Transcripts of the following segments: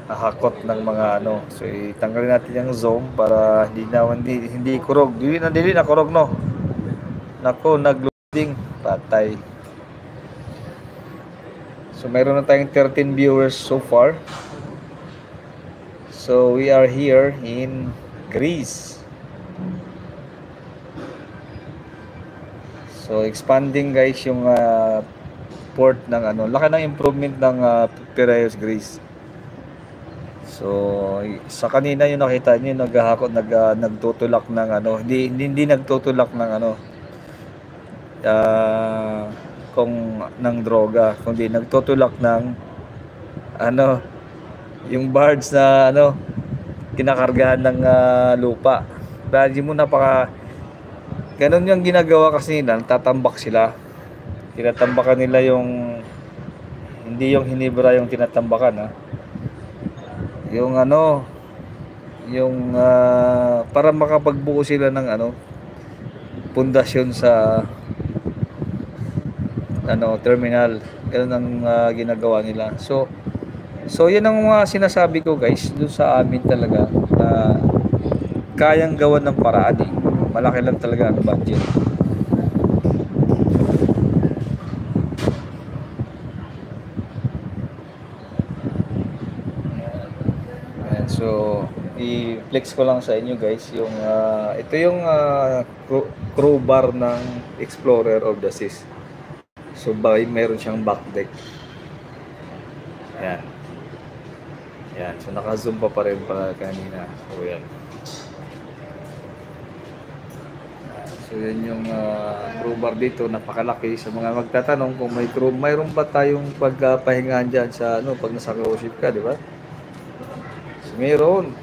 hakot ng mga ano. So itanggalin natin yung zoom para hindi kurog. Dili na kurog no. Nako, nag-loading, patay. So mayroon na tayong 13 viewers so far. So we are here in Greece. So expanding guys yung port ng ano, laki ng improvement ng Piraeus, Greece. So sa kanina yung nakita niyo nagtutulak ng ano, hindi nagtutulak ng ano kung ng droga, kundi nagtutulak ng ano, yung barge na ano kinakargahan ng lupa. Dahil mo ganun yung ginagawa kasi nila, tatambak sila. Tinatambakan nila hindi yung hinibra yung tinatambakan yung ano, yung para makapagbuo sila ng ano, pundasyon sa ano, terminal. Ganun ang ginagawa nila. So yun ang sinasabi ko guys, doon sa amin talaga na kayang gawan ng paraan malaki lang talaga ang budget. So i-flex ko lang sa inyo guys yung ito yung crew bar ng Explorer of the Seas. So meron siyang back deck. Yan. So naka-zoom pa rin para kanina. So yan. So yun yung crew bar dito, napakalaki. Sa mga magtatanong kung mayroon ba tayong pagpahingahan dyan sa ano pag nasa cruise ship ka, di ba? So, meron.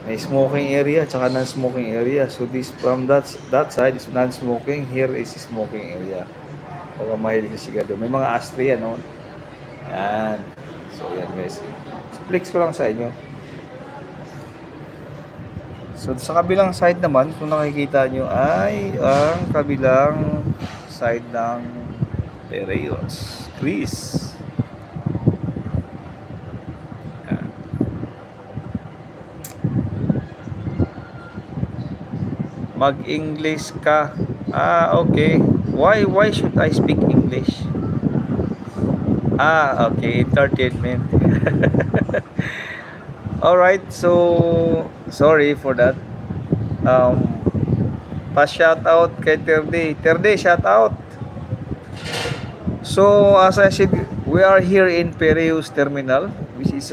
May smoking area tsaka non-smoking area. So this from that side is non-smoking, here is smoking area. Pag mahilig na sigado. May mga ashtray ano. Yan. So yan guys. So, flex ko lang sa inyo. So sa kabilang side naman, kung nakikita nyo ay ang kabilang side ng Piraeus, Greece. Mag-English ka. Okay. Why should I speak English? Okay, entertainment. Alright, so sorry for that. Pa-shout out kay Terde, shout out. So as I said, we are here in Piraeus Terminal, which is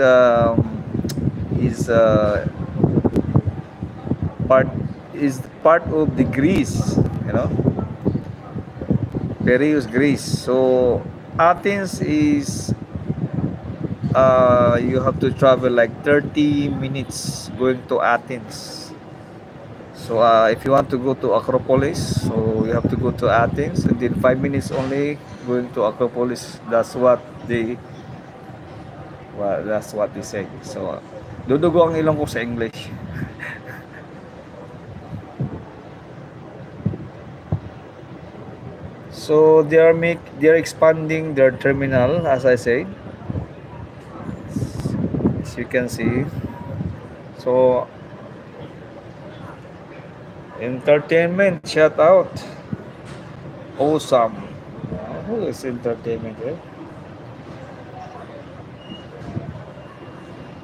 part of the Greece, you know, Piraeus, Greece. So Athens is you have to travel like 30 minutes going to Athens. So if you want to go to Acropolis, so you have to go to Athens, and then 5 minutes only going to Acropolis. That's what they say. So dudugo ang ilong ko sa English. So they are expanding their terminal, as I said, as you can see. So entertainment, shout out. Awesome. Who is entertainment here?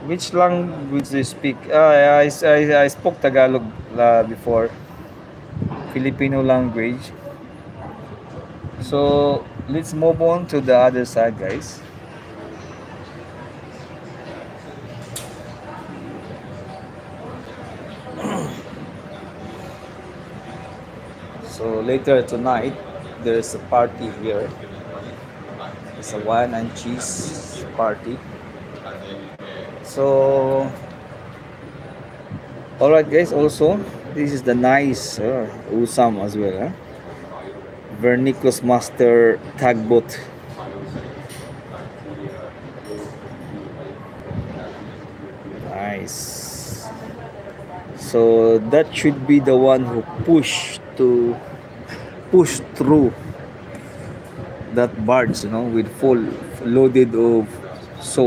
Which language do you speak? I spoke Tagalog before. Filipino language. So let's move on to the other side, guys. So later tonight, there's a party here. It's a wine and cheese party. So, alright guys, also, this is the nice Usam as well. Vernicus Master Tugboat. Nice. So that should be the one who push through that barge, with full loaded of soil.